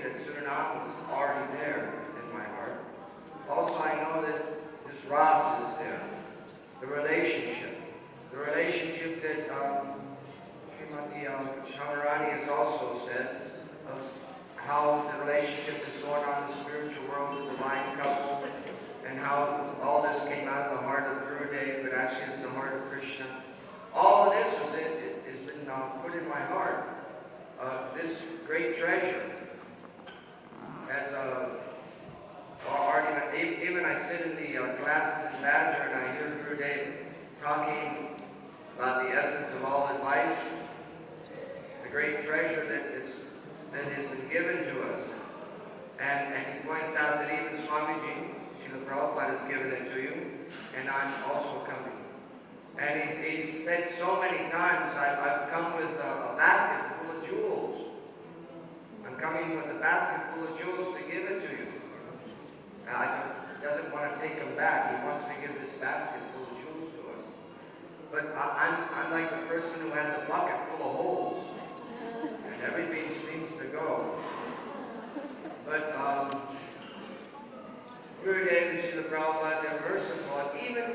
that Suriname was already there in my heart. Also, I know that this Ras is there. The relationship that Srimati Chamarani has also said of how the relationship is going on in the spiritual world, the divine couple, and how all this came out of the heart of Gurudev, but actually it's the heart of Krishna. All of this has been put in my heart. This great treasure. As even I sit in the classes in Badger and I hear Gurudev talking about the essence of all advice, the great treasure that has been given to us. And he points out that even Swamiji, Srila Prabhupada has given it to you, and I'm also coming. And he's said so many times, I've come with a basket full of jewels. I'm coming with a basket full of jewels to give it to you. Now, he doesn't want to take them back. He wants to give this basket full of jewels to us. But I'm like the person who has a bucket full of holes. And everything seems to go. But Gurudev and Srila Prabhupada, they're merciful. And even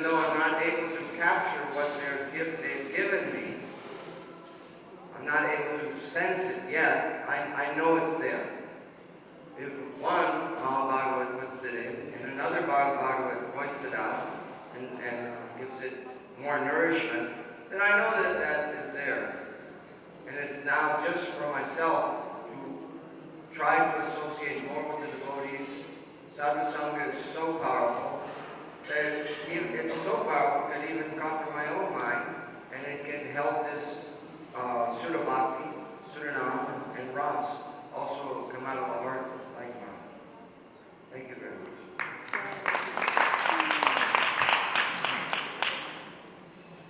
though I'm not able to capture what they've given me, I'm not able to sense it yet, I know it's there. If one Mahabhagavad puts it in, and another Bhagavad points it out, and gives it more nourishment, then I know that is there. And it's now just for myself to try to associate more with the devotees. Sadhu Sangha is so powerful that it's so powerful that it even conquer my own mind, and it can help this PureBhakti, Suriname, and Ras also come out of the heart like mine. Thank you very much.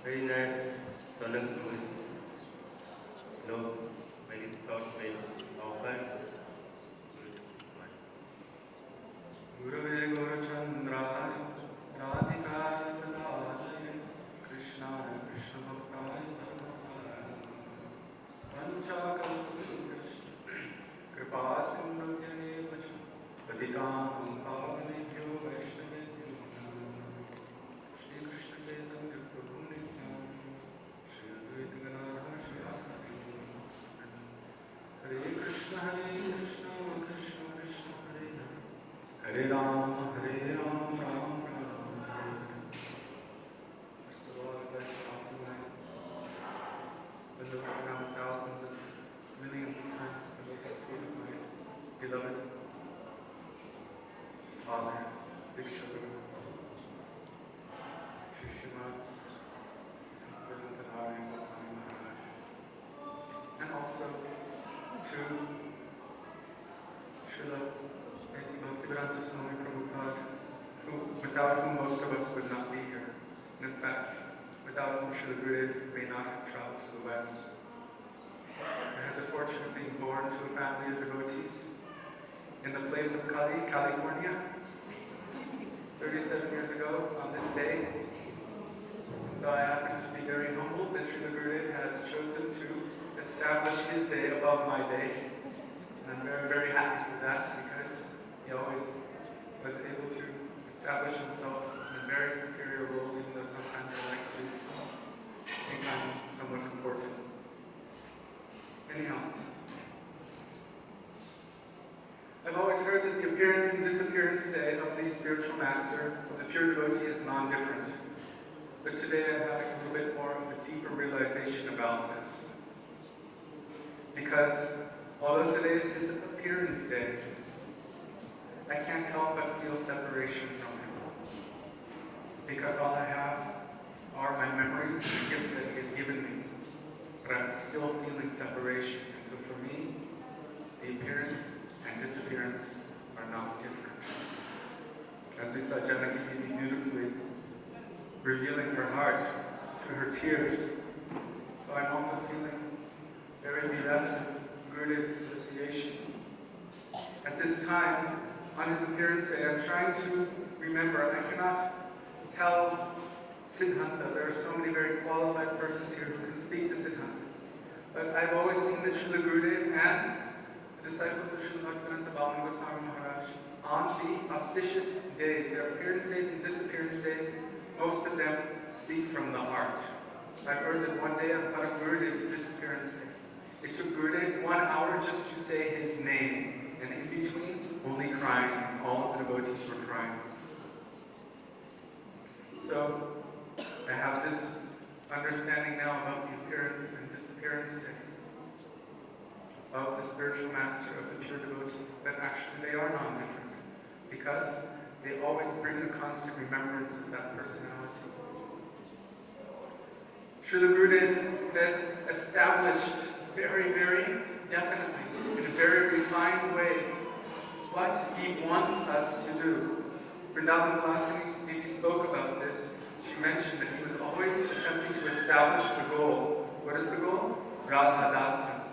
Very nice, Sonam. No, many thoughts made offered. Gurave Gaurachandraya, Radhikaya Radhaya, Krishna Krishna Bhaktaya, Panchakalpurusha, Kripa Sindhuyane Vacha, Patitam Pavanebhyo Vaishnavebhyo, Shri Krishna Chaitanya Prabhu Nityananda, Shri Advaita Gadadhara Srivasa Hare Krishna Krishna Krishna Hare Hare, Hare Rama Ram Ram Hare. First of all, I'd like to offer my around thousands of millions of times the lotus feet of my beloved Father, Diksha Guru, Shri Srimad Narayan Maharaja, and also to Srila Bhaktivedanta Swami Prabhupada, without whom most of us would not be here. And in fact, without whom Srila Gurudev may not have traveled to the West. I had the fortune of being born to a family of devotees in the place of Cali, California, 37 years ago on this day. And so I happen to be very humbled that Srila Gurudev has chosen to establish his day above my day. And I'm very, very happy for that, because he always was able to establish himself in a very superior role, even though sometimes I like to think I'm somewhat important. Anyhow, I've always heard that the appearance and disappearance day of the spiritual master, of the pure devotee, is non-different. But today I'm having a little bit more of a deeper realization about this. Because although today is his appearance day, I can't help but feel separation from him. Because all I have are my memories and the gifts that he has given me. But I'm still feeling separation. And so for me, the appearance and disappearance are not different. As we saw Janaki Devi beautifully revealing her heart through her tears, so I'm also feeling very bereft of Gurudev's association. At this time, on his appearance day, I'm trying to remember. I cannot tell Siddhanta. There are so many very qualified persons here who can speak to Siddhanta. But I've always seen that Srila Gurudev and the disciples of Srila Bhaktivedanta Goswami Maharaj, on the auspicious days, their appearance days and disappearance days, most of them speak from the heart. I've heard that one day on Gurudev's disappearance day, it took Gurudev 1 hour just to say his name, and in between, only crying, and all of the devotees were crying. So, I have this understanding now about the appearance and disappearance day of the spiritual master, of the pure devotee, that actually they are non-different, because they always bring a constant remembrance of that personality. Srila Gurudev has established very, very definitely, in a very refined way, what he wants us to do. Vrindavan Vyasa spoke about this. She mentioned that he was always attempting to establish the goal. What is the goal? Radha Dasya.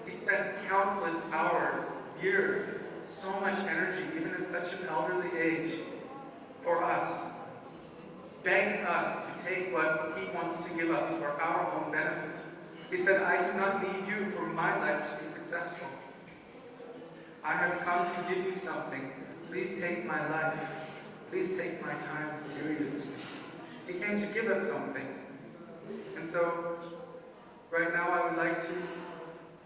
He spent countless hours, years, so much energy, even at such an elderly age, for us, begging us to take what he wants to give us for our own benefit. He said, I do not need you for my life to be successful. I have come to give you something. Please take my life. Please take my time seriously. He came to give us something. And so, right now I would like to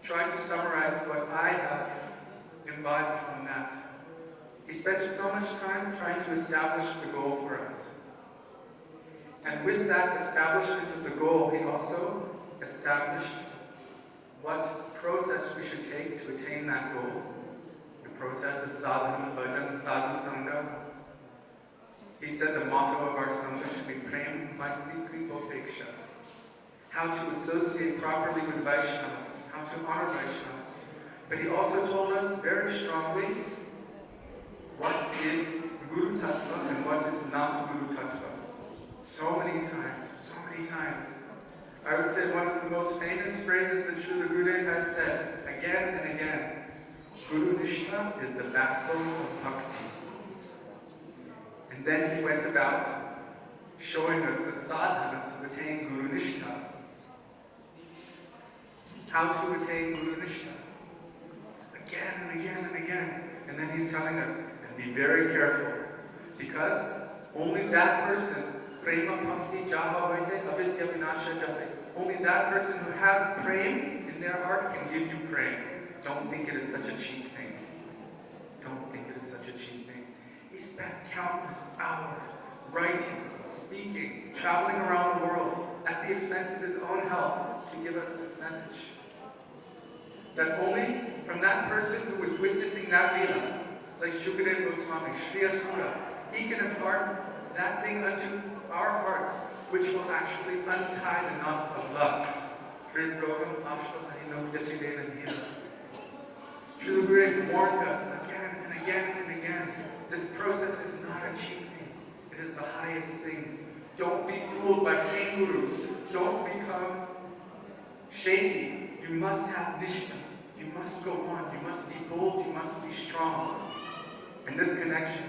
try to summarize what I have imbibed from that. He spent so much time trying to establish the goal for us. And with that establishment of the goal, he also established what process we should take to attain that goal. The process of sadhana, bhajan, sadhu sangha. He said the motto of our sangha should be prem, maitri, kripa, upeksha. How to associate properly with Vaishnavas, how to honor Vaishnavas. But he also told us very strongly what is Guru Tattva and what is not Guru Tattva. So many times. I would say one of the most famous phrases that Srila Gurudev has said again and again, Guru Nishtha is the backbone of bhakti. And then he went about showing us the sadhana to attain Guru Nishtha. How to attain Guru Nishtha. Again and again and again. And then he's telling us, and be very careful, because only that person, prema bhakti jaha vaide avidya vinasha jate, only that person who has prem in their heart can give you prem. Don't think it is such a cheap thing. Don't think it is such a cheap thing. He spent countless hours writing, speaking, traveling around the world at the expense of his own health to give us this message. That only from that person who was witnessing that lila, like Shukadeva Goswami, Sri Asura, he can impart that thing unto our hearts, which will actually untie the knots of lust. Srila Gurudev warned us again and again and again, this process is not a cheap thing. It is the highest thing. Don't be fooled by kangaroos. Don't become shady. You must have nishtha. You must go on. You must be bold. You must be strong. And this connection,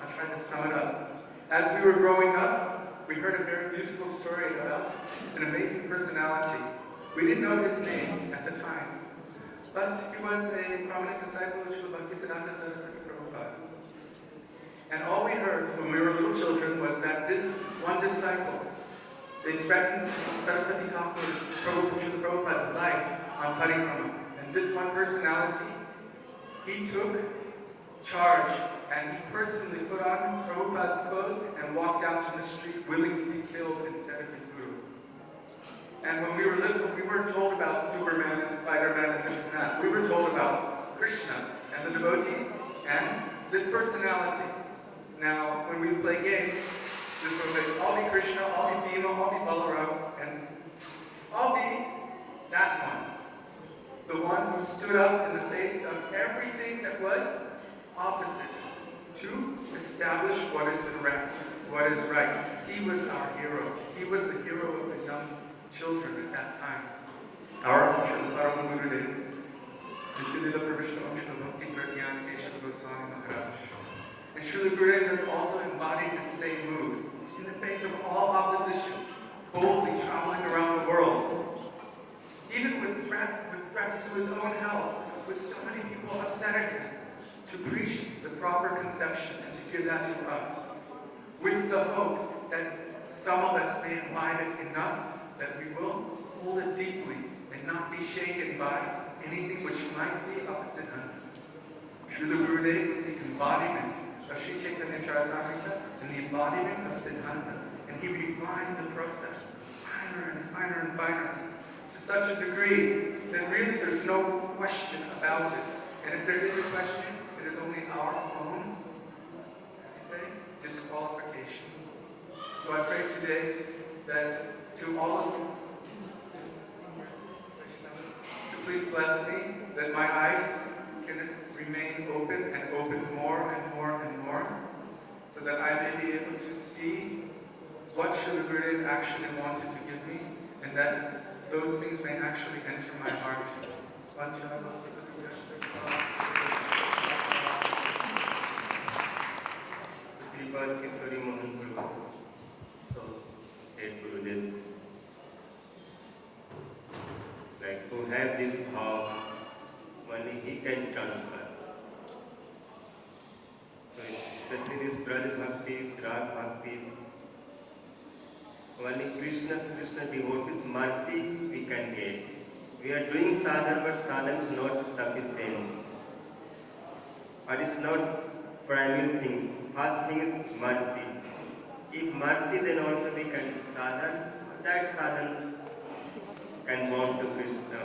I'll try to sum it up. As we were growing up, we heard a very beautiful story about an amazing personality. We didn't know his name at the time, but he was a prominent disciple of Srila Bhaktisiddhanta Saraswati Prabhupada. And all we heard when we were little children was that this one disciple, they threatened Saraswati Thakur's, Srila Prabhupada's life on parikrama. And this one personality, he took charge and he personally put on Prabhupada's clothes and walked out to the street willing to be killed instead of his guru. And when we were little, we weren't told about Superman and Spider-Man and this and that. We were told about Krishna and the devotees and this personality. Now, when we play games, this was like, I'll be Krishna, I'll be Bhima, I'll be Balaram, and I'll be that one. The one who stood up in the face of everything that was opposite to establish what is correct, what is right. He was our hero. He was the hero of the young children at that time. Our Srila Gurudev, Srila Bhakti.Tv Goswami Maharaj. And Srila Gurudev has also embodied the same mood. In the face of all opposition, boldly traveling around the world. Even with threats to his own hell, with so many people upset at him, to preach the proper conception and to give that to us, with the hopes that some of us may imbibe it enough that we will hold it deeply and not be shaken by anything which might be of Siddhanta. Srila Gurudev was the embodiment of Sri Chaitanya Charitamrita and the embodiment of Siddhanta, and he refined the process finer and finer and finer to such a degree that really there's no question about it. And if there is a question, it is only our own, disqualification. So I pray today that to all of you, to please bless me, that my eyes can remain open and open more and more and more, so that I may be able to see what Srila Gurudev actually wanted to give me, and that those things may actually enter my heart. Sripad Kishori Mohan Guru, so said Gurudev, like who have this power, only he can transfer. So especially this Braj Bhakti, Rag Bhakti, only Krishna devotees mercy we can get. We are doing sadhana, but sadhana is not sufficient. Or it's not primary thing. First thing is mercy. If mercy, then also we can do sadhana. That sadhana can bond to Krishna,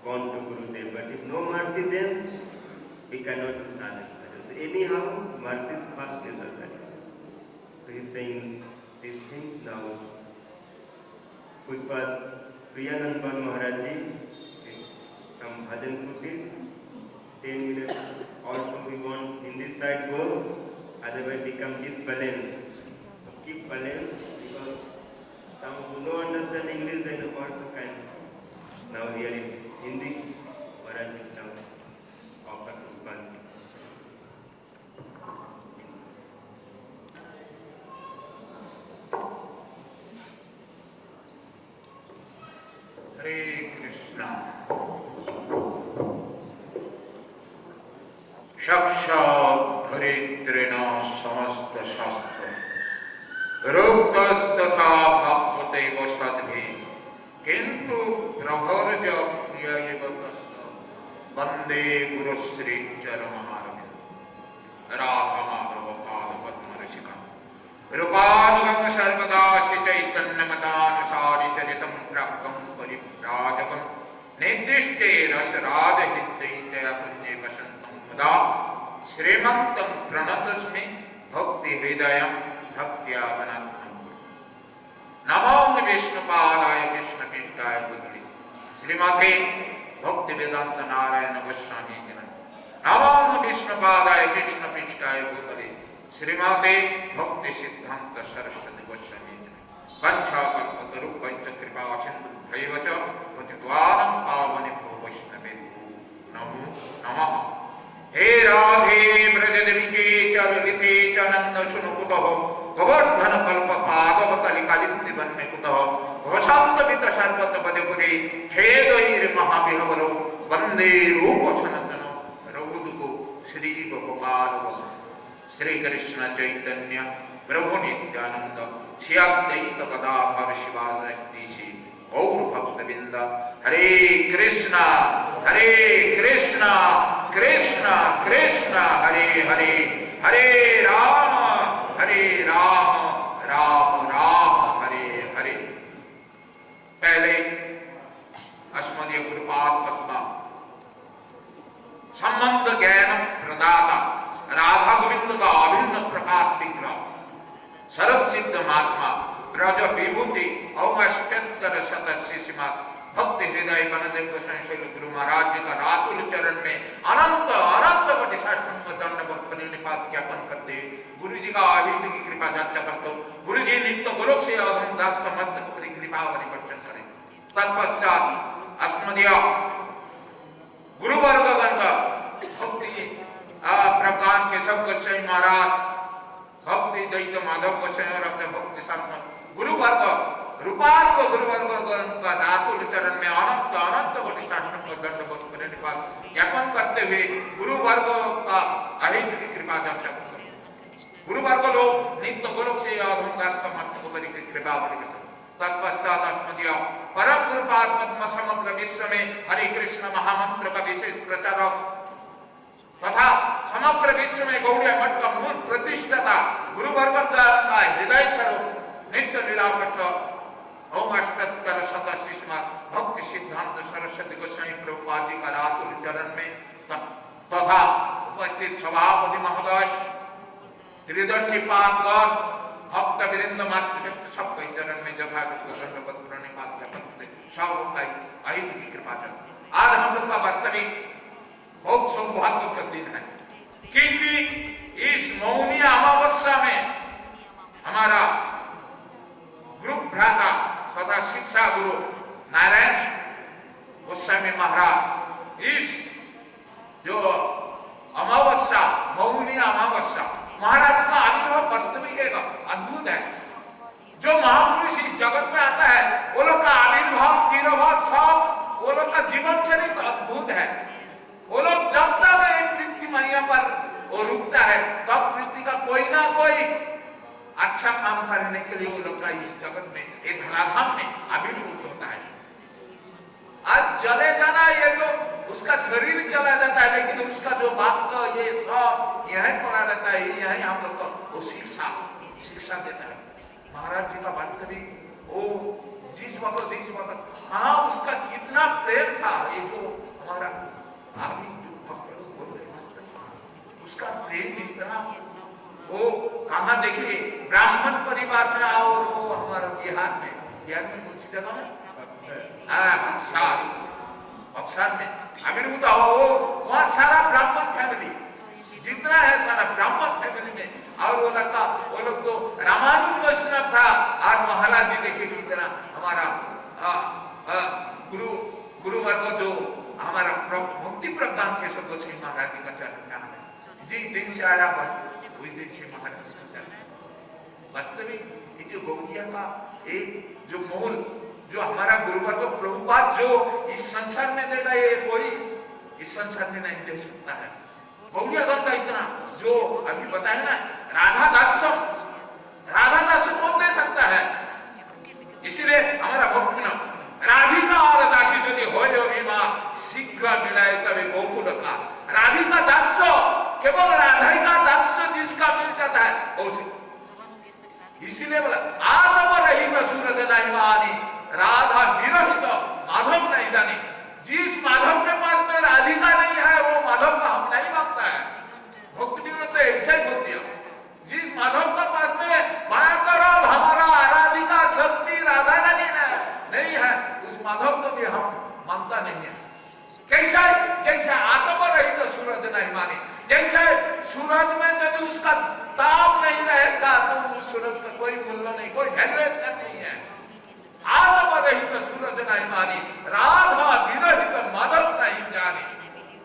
bond to Gurudev. But if no mercy, then we cannot do sadhana. So anyhow, mercy is first necessary. So he's saying these things now. Pujapad Priyanandan Maharaja from Bhajan Kutir, 10 minutes. Also we want in this side go, otherwise become disbalanced. So keep balance, because some who don't understand English, then also can. Now here in Hindi, Maharaj will now offer Pushpanjali. Hare Krishna. Shakshat Dharitrena Samasta Shastra Ruktastatha Bhakvate Vasadbhi Kintu Prabharja Priyayevatasa Vande Guru Sri Charamaharaja Radhama Prabhupada Padmarishika Rupalgam Sarvada Chaitanyamadanushari Charitam Prakam Pariprajakam Nidishte Rasarada Hiddhaitya Punye Vasantam Mada Srimantam Pranatasmi Bhakti Hridayam Bhaktya Vanattam Namo Vishnu Padaya Krishna Pishtaya Putri Srimate Bhakti Vedanta Narayan Goswami Jana Namo Vishnu Padaya Krishna Pishtaya Putri Srimate Bhakti Siddhanta Saraswati Goswami Jana Vancha Kalpataru Vancha Kripa Chindu Bhaivacha Vatitvaram Pavani Vaishnavedu Namo Namaha He Radhe Brajadevike Chalite Chananda Chunukutaho Govardhana Kalpa Padavatali Kalindivane Kutaho Vashanta Vita Sarvata Badepuri Hedair Mahavihavaro Vande Rupa Chanatano Raghuduko Sri Gopala Sri Krishna Chaitanya Prabhu Nityananda Shri Advaita Gadadhar Shivadashtishi Gaur Bhakta Binda Hare Krishna Krishna Krishna Hare Hare Hare Rama Rama Rama Hare Hare पहले अस्मदीय गुरुपाद पद्मा संबंध ज्ञान प्रदाता राधा गोविंद का अभिन्न प्रकाश विग्रह सर्व सिद्ध महात्मा ब्रज विभूति अष्टोत्तर सदस्य श्रीमद भक्ति हृदय वनदेव गोस्वामी गुरु महाराज जी का रातुल चरण में अनंत अनंत कोटि साष्टांग दंडवत प्रणिपात ज्ञापन करते गुरु जी का अहित की कृपा जांचा करते गुरु जी नित्य गोलोक से अधम दास का मस्तक पर कृपा परिवर्तन करें तत्पश्चात अस्मदीय गुरु वर्गगण का भक्ति प्रज्ञान के सब गोस्वामी महाराज भक्ति दैत्य माधव गोस्वामी और अपने भक्ति साथ गुरु वर्ग रूपानुग गुरुवर्ग का रातुल चरण में अनंत अनंत कोटि साष्टांग दंडवत प्रणिपात ज्ञापन करते हुए गुरुवर्ग का अहित की कृपा जाप करें। गुरुवर्ग लोग नित्य गोलोक से अभंगास का मस्तक बलि की कृपा बलि तत्पश्चात आत्मदीय परम गुरुपाद पद्म समग्र विश्व में हरे कृष्ण महामंत्र का विशेष प्रचारक तथा समग्र विश्व में गौड़िया मठ का मूल प्रतिष्ठाता गुरुवर्ग का हृदय स्वरूप नित्य लीलावट ओम अष्टोत्तर शत श्रीमद् भक्ति सिद्धांत सरस्वती गोस्वामी प्रभुपाद जी का रातुल चरण में तथा उपस्थित सभापति महोदय त्रिदंडी पादगण भक्त वृंद मात्र सब कई चरण में यथावत दंडवत प्रणिपात करते सब का अहित की कृपा चल। आज हम लोग का वास्तविक बहुत सौभाग्य का दिन है क्योंकि इस मौनी अमावस्या में हमारा गुरु भ्राता तथा शिक्षा गुरु नारायण गोस्वामी महाराज इस जो अमावस्या मौनी अमावस्या महाराज का आविर्भाव वास्तविक एक अद्भुत है। जो महापुरुष इस जगत में आता है वो लोग का आविर्भाव तिरोभाव सब वो लोग का जीवन चरित्र अद्भुत है। वो लोग जब तक एक पृथ्वी मैया पर वो रुकता है तब पृथ्वी का कोई ना कोई अच्छा काम करने के लिए वो लोग का इस जगत में एक धराधाम में आविर्भूत होता है। आज चले जाना ये तो उसका शरीर चला जाता है लेकिन उसका जो बात का ये सब यही पड़ा रहता है यही हम लोग को वो शिक्षा देता है। महाराज जी का वास्तविक वो जिस वक्त हाँ उसका कितना प्रेम था ये जो हमारा आगे जो भक्त लोग बोल रहे उसका प्रेम इतना वो कहाँ देखिए ब्राह्मण परिवार में आओ वो हमारा बिहार में कौन सी जगह में बक्सर में आविर्भूत हो वहाँ सारा ब्राह्मण फैमिली जितना है सारा ब्राह्मण फैमिली में और वो लोग तो रामानुज वैष्णव था और महाराज जी देखिए कितना हमारा गुरुवर्ग जो हमारा भक्ति प्रदान के सब गोस्वामी महाराज जी का चरण में है जिस दिन से आया बस उस दिन से महाराज जी का चरण वास्तविक ये जो गौड़िया का एक जो मूल जो हमारा गुरुवर्ग प्रभुपाद जो इस संसार में देगा ये कोई इस संसार में नहीं दे सकता है। गौड़ियागण का इतना जो अभी बताया ना राधा दास कौन दे सकता है। इसीलिए हमारा भक्ति न राधिका और दासी यदि हो शीघ्र मिलाए तभी गोकुल का राधिका दास केवल राधिका दास जिसका मिल जाता है उसे इसीलिए बोला आत्म रहित सूरज नहीं मानी राधा विरहित माधव नहीं जानी। जिस माधव के पास में राधिका नहीं है वो माधव का हम नहीं मांगता है। भक्ति ने तो ऐसा ही बोल दिया जिस माधव के पास में माया करो हमारा आराधिका शक्ति राधा रानी नहीं है उस माधव को भी हम मानता नहीं है। कैसा जैसे आत्म रहित सूरज नहीं मानी जैसे सूरज में यदि उसका ताप नहीं रहेगा तो उस सूरज का कोई मूल्य नहीं कोई वैल्यूएशन नहीं है। आत्म रहित सूरज नहीं मानी राधा विरहित माधव नहीं जानी।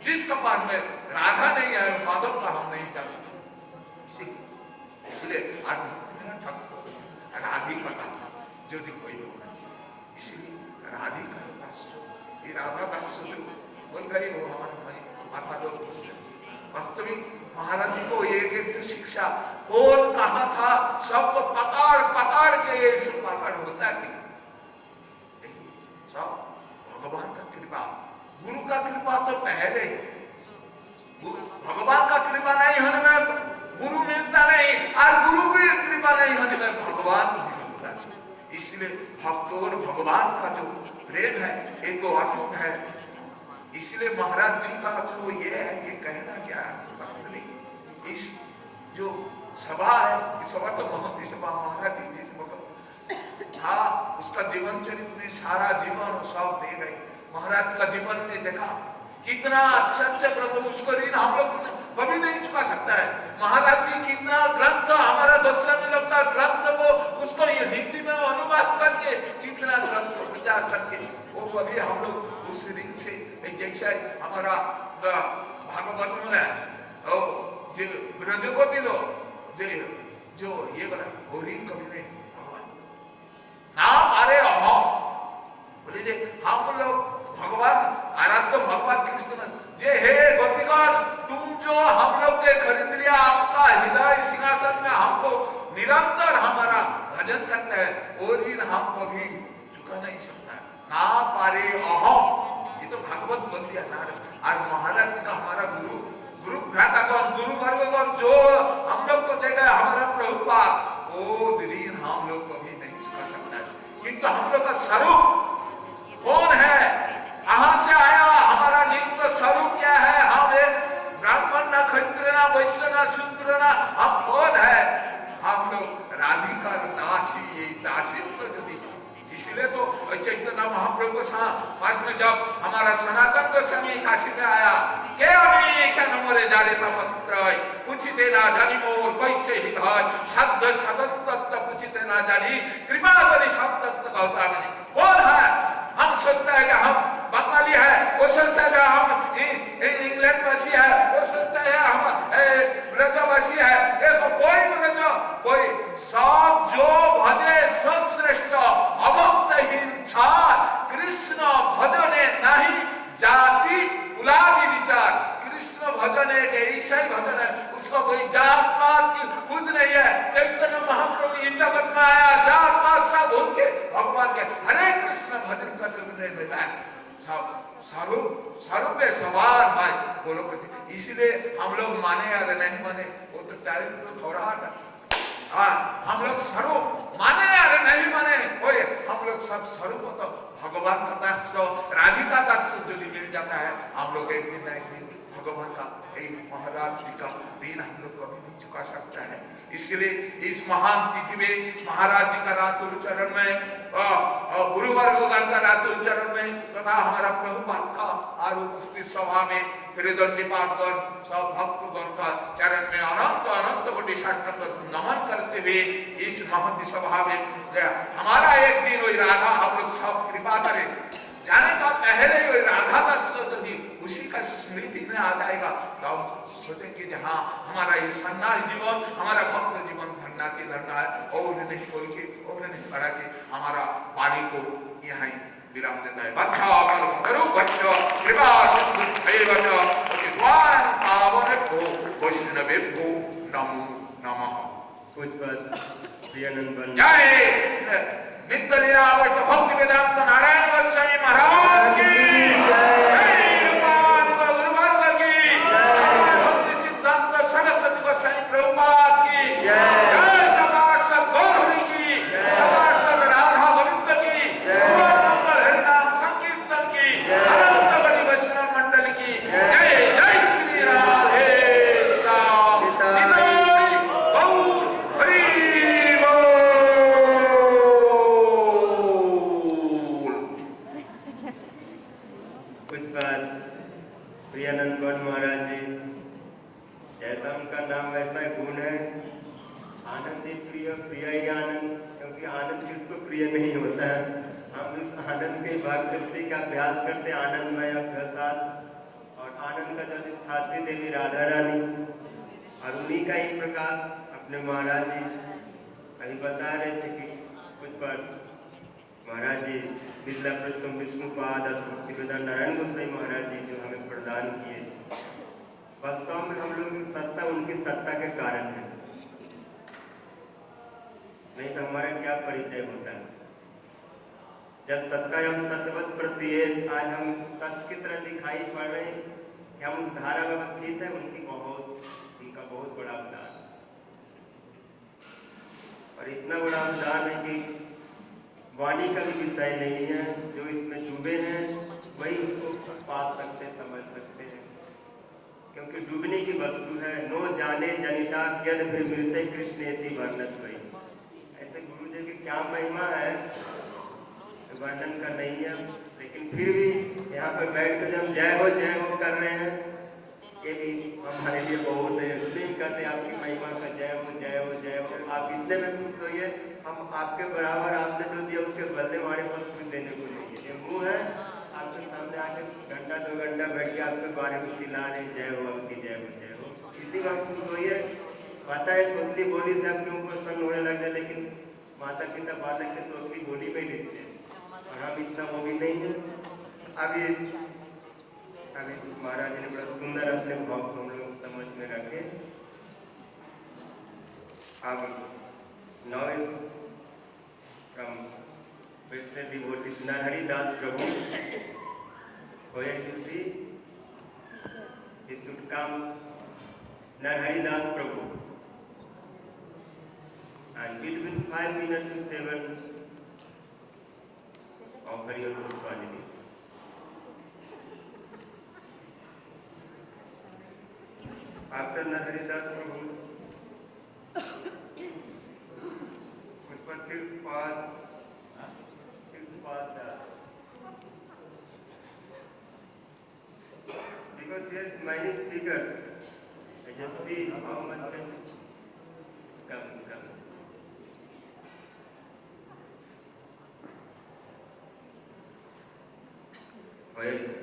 जिसका पास में राधा नहीं है माधव का हम नहीं जानते। इसलिए राधिका का जो कोई इसलिए राधिका ये राधा दास बोल गई वो हमारे माता लोग वास्तविक महाराज जी को एक जो शिक्षा कौन कहा था सबको पकड़ के ये सब पकड़ होता है सब भगवान का कृपा गुरु का कृपा तो पहले भगवान का कृपा नहीं होने में गुरु मिलता नहीं और गुरु भी कृपा नहीं होने में भगवान भी मिलता नहीं। इसलिए भक्तों और भगवान का जो प्रेम है ये तो अटूट है। इसलिए महाराज जी का जो ये है ये कहना क्या है इस जो सभा है इस सभा तो महती सभा महाराज जी जिस वक्त था उसका जीवन चरित्र में सारा जीवन सब दे गए। महाराज का जीवन में देखा कितना अच्छा प्रभु उसको ऋण हम लोग कभी नहीं चुका सकता है। महाराज जी कितना ग्रंथ हमारा गोस्वामी लोग का ग्रंथ को उसको हिंदी में अनुवाद करके कितना ग्रंथ प्रचार करके वो कभी हम लोग उस ऋण से जैसे हमारा भागवत में है जो ब्रज को भी लो जो ये बना वो ऋण कभी नहीं भगवान ना भगवान कृष्ण ने जे हे गोपीगण, तुम जो हम लोग के खरीद लिया आपका हृदय सिंहासन में, हमको निरंतर हमारा भजन करते हैं, वो ऋण हम कभी चुका नहीं सकता है। ना पारे अहम, ये तो भागवत बोल दिया नारद। और महाराज जी का हमारा गुरु भ्रातागण, गुरु वर्गगण जो हम लोग को देगा हमारा प्रभुपाद, वो ऋण हम लोग कभी नहीं चुका सकता है। क्योंकि हम लोग का स्वरूप कौन है, कहां से आया, हमारा नित्य स्वरूप क्या है, हम एक ब्राह्मण ना, क्षत्रिय ना, वैश्य ना, शूद्र ना, हम कौन है, हम लोग राधिका दासी, ये दासी तो यदि, इसलिए तो चैतन्य महाप्रभु पास में जब हमारा सनातन गोस्वामी काशी में आया, के अभी क्या नमोरे जाले पत्र पूछिते ना जानी मोर कैसे हृदय शब्द सतत पूछिते ना जानी कृपा करी शब्द कहता नहीं। कौन है, हम सोचते हैं कि हम बंगाली है, वो सोचता है हम इंग्लैंड वासी है, वो सोचता है हम ब्रजवासी है, एक कोई ब्रज कोई सब जो भजे सश्रेष्ठ अभक्तहीन छार कृष्ण भजने नहीं जाति कुलादि विचार। कृष्ण भजन एक ऐसा ही भजन है, उसका कोई जात पात की खुद नहीं है। चैतन्य महाप्रभु इस जगत में आया, जात पात सब उनके भगवान के हरे कृष्ण भजन करने में स्वरूप में सवार है बोलो। इसलिए हम लोग माने या नहीं माने वो तो तारीफ तो थोड़ा है, हम लोग स्वरूप माने या नहीं माने कोई, हम लोग सब स्वरूप तो भगवान का दास, राधिका दास जो मिल जाता है, हम लोग एक दिन ना एक दिन भगवान का महाराज जी का ऋण हम लोग कभी नहीं चुका सकता है। इसलिए इस महान तिथि में महाराज जी का रातुल चरण में, गुरु वर्गगण का रातुल चरण में, तथा हमारा प्रभुपाद का और उपस्थित सभा में त्रिदंडीपादगण सब भक्तगण का चरण में अनंत अनंत कोटि साष्टांग नमन करते हुए इस महती सभा में हमारा एक दिन वही राधा हम लोग सब कृपा करें, जाने का पहले वही राधा का यदि उसी का स्मृति में आ जाएगा तो सोचे कि हाँ हमारा ये सन्यास जीवन, हमारा भक्त जीवन धरना की धरना है, और नहीं बोल के और नहीं बढ़ा के हमारा वाणी को यहाँ विराम देता है। बच्चा करो बच्चा कृपा सिंधु भैवच द्वार पावन को वैष्णवे को नमो नमः। जय नित्य लीलावत भक्ति वेदांत नारायण गोस्वामी महाराज की जय, गुरु वर्ग की जय, भक्ति सिद्धांत सरस्वती गोस्वामी प्रभुपाद की जय, सबार सब गौरी की सबार सब राधा गोविंद की मंगल हरिनाम संकीर्तन की अनंत बड़ी वैष्णव मंडल की जय। जय श्री राधे श्याम निताय गौर हरि बोल। कुछ बात प्रियानंद महाराज जी, जैसा उनका नाम वैसा गुण है, आनंद ही प्रिय, प्रिय ही आनंद, क्योंकि आनंद किसको प्रिय नहीं होता है। हम इस आनंद के भाग्यवती का अभ्यास करते, आनंदमय प्रसाद, और आनंद का जो स्थात्री देवी राधा रानी और उन्हीं का ही प्रकाश अपने महाराज जी अभी बता रहे थे कि कुछ बार महाराज जी बिरला प्रथम विष्णुपाद भक्ति वेदांत नारायण गोस्वामी महाराज जी जो हमें प्रदान किए, वास्तव में हम लोग की सत्ता उनकी सत्ता के कारण है, नहीं तो हमारा क्या परिचय होता है। जब सत्ता हम सत्यवत प्रत्येक, आज हम सत्य की तरह दिखाई पड़ रहे हैं कि हम उस धारा में स्थित है, उनका बहुत बड़ा अवदान, और इतना बड़ा अवदान है कि वाणी का भी विषय नहीं है, जो इसमें डूबे हैं वही उसको पा सकते, समझ सकते हैं, क्योंकि डूबने की वस्तु है। नो जाने जनिता यद फिर मिलते कृष्ण वर्णन वही, ऐसे गुरु जी की क्या महिमा है वर्णन का नहीं है। लेकिन फिर भी यहाँ पर बैठ कर जब जय हो कर रहे हैं, ये भी हमारे लिए बहुत है। इसलिए कहते आपकी महिमा का जय हो जय हो जय हो। आप इतने में खुश होइए, हम आपके बराबर आपने जो दिया उसके बदले हमारे पास कुछ देने को नहीं है। ये मुँह है आपके सामने आके घंटा 2 घंटा बैठ के आपके बारे में चिल्ला रहे जय हो आपकी जय हो जय हो। इसी बात खुश होइए। पता है छोटी बोली से आपके ऊपर सन होने लग जाए, लेकिन माता पिता बालक के तो अपनी बोली में ही लिखते हैं, और हम इतना वो भी नहीं है। अब ये अभी महाराज ने बड़ा सुंदर अपने भाव को हम लोग समझ में रखे। अब noise from Krishna devotees, Narayan Das Prabhu, where you see, he should come, Narayan Das Prabhu, and between 5 minutes to 7, offer your quantity. After Narayan Das Prabhu's because he has many speakers, I just see how much can come. Where is it?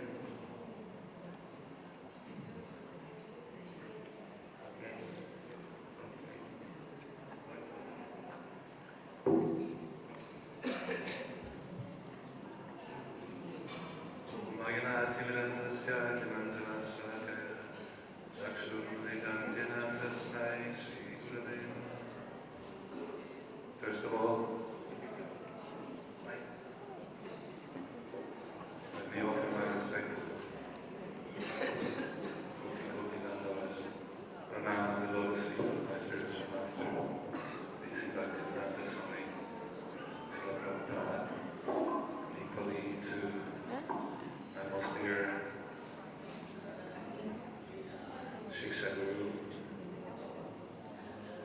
First of all, let me offer my respect. Pranam and the lotus feet of my spiritual master, Srila Bhakti-Vedanta Swami, Srila Prabhupada, equally to my most dear Shiksha Guru,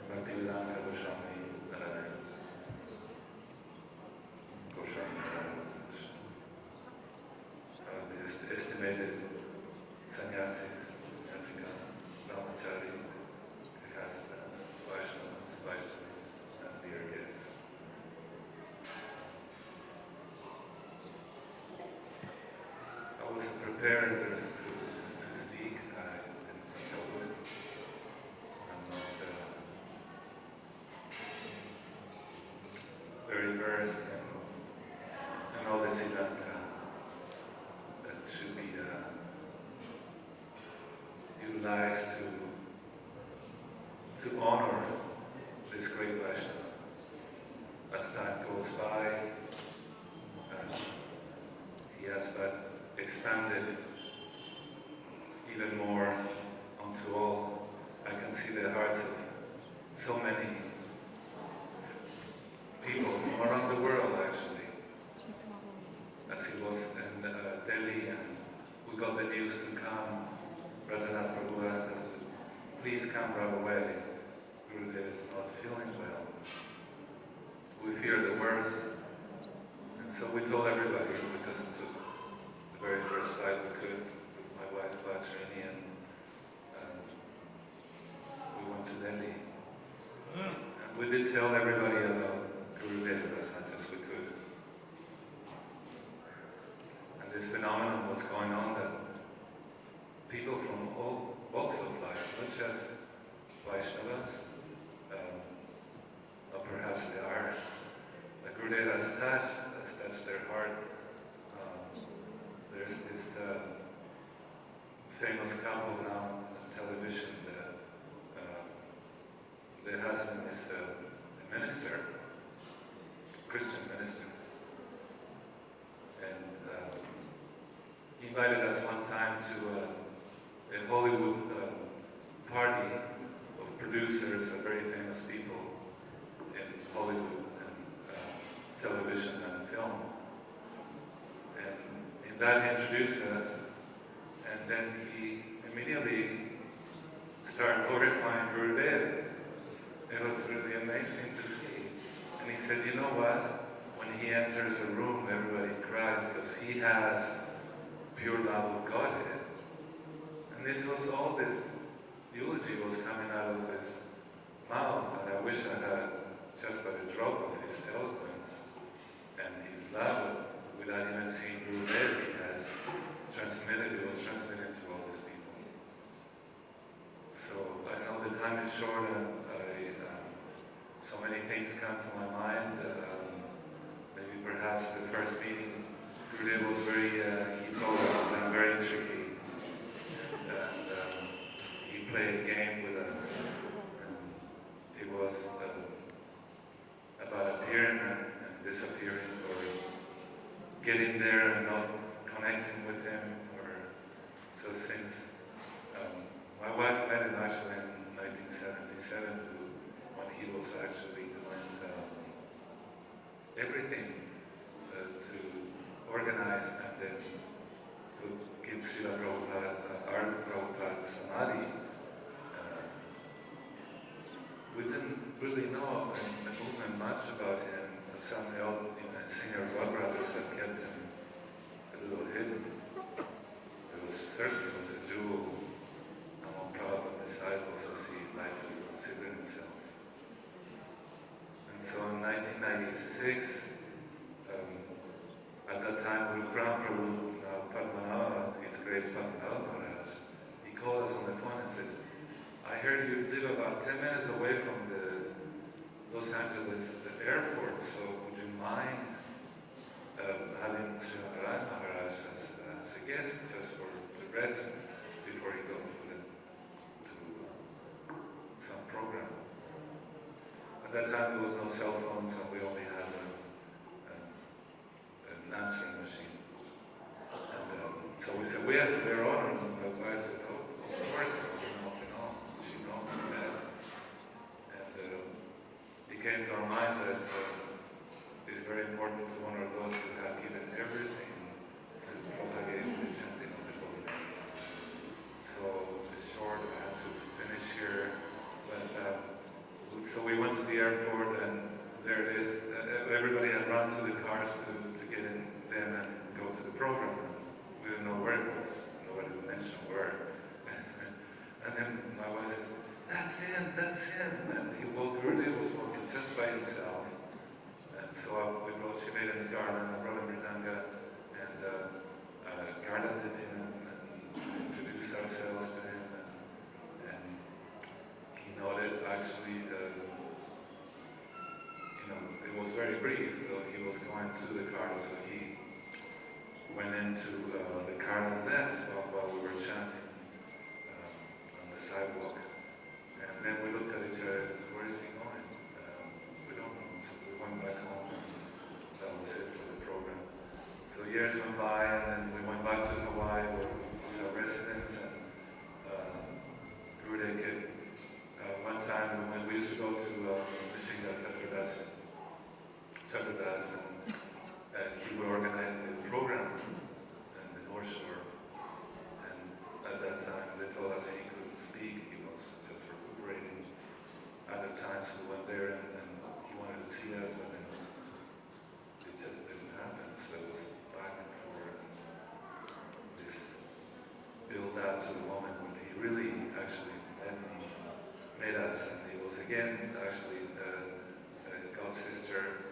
Bhakti-Vedanta Goswami, Narayan. The estimated sannyasis, sannyasika, brahmacharis, grihastas, vaishnavas, and dear guests. I wasn't prepared to speak. I didn't think I would. I'm not very versed in all this event that should be utilized to honor this great Vaishnava. As time goes by, he has but expanded even more onto all. I can see the hearts of so many people from around the world, actually. As he was in Delhi and we got the news to come, Rajanath Prabhu asked us to please come right away. Gurudev is not feeling well. We fear the worst. And so we told everybody, we just took the very first flight we could with my wife Vajrini, and we went to Delhi. And we did tell everybody about Gurudev as much as we could. And this phenomenon, what's going on, that people from all walks of life, not just Vaishnavas, or perhaps they are, that Gurudev has touched their heart. There's this famous couple now on television. The husband is a minister, Christian minister, and he invited us one time to a Hollywood party of producers and very famous people in Hollywood and television and film. And in that he introduced us, and then he immediately started glorifying Gurudev. It was really amazing to see. And he said, you know what? When he enters a room, everybody cries because he has pure love of Godhead. And this was all this eulogy was coming out of his mouth, and I wish I had just by the drop of his eloquence and his love, without even seeing Gurudev, he has transmitted, it was transmitted to all these people. So I know the time is short, and so many things come to my mind. Maybe perhaps the first meeting, Gurudev was very, he told us, I'm very tricky. play a game with us. And it was about appearing and disappearing, or getting there and not connecting with him. So since my wife met him actually in 1977, when he was actually doing everything to organize and then to give Srila Prabhupada Samadhi. We didn't really know in the movement much about him, but some help in the Senior God Brothers had kept him a little hidden. It was certainly a jewel among Prabhupada disciples as he liked to consider himself. And so in 1996, at that time with Prabhu Padmanabha, His Grace Padmanabha Maharaj, he called us on the phone and says, I heard you live about 10 minutes away from the Los Angeles airport, so would you mind having Srila Narayan Maharaj as a guest, just for the rest before he goes to some program? At that time there was no cell phones, and we only had an answering machine. And so we said, yes, we're honored. And my wife said, oh, of course, she knows that. And it came to our mind that it's very important to honor those who have given everything to propagate the chanting of the Holy Name. So it's short, I had to finish here. But so we went to the airport, and there it is. Everybody had run to the cars to get in them and go to the program. We didn't know where it was. Nobody mentioned where. And then my wife says, that's him. And he really was walking just by himself. And so she made him a garland. I brought him Mridanga and garlanded him and introduced ourselves to him. And he nodded. Actually, it was very brief, though he was going to the car, so he went into the car and left while we were chanting on the sidewalk. And then we looked at each other and said, where is he going? We don't know. So we went back home, and that was it for the program. So years went by, and then we went back to Hawaii, where it was our residence, and Gurudev one time when we used to go to Michigan Chakradas, and he would organize the program in the North Shore. And at that time, they told us he couldn't speak, he was just recuperating. Other times we went there and he wanted to see us, but then it just didn't happen. So it was back and forth. This build up to the moment when he really actually met us, and it was again actually God's sister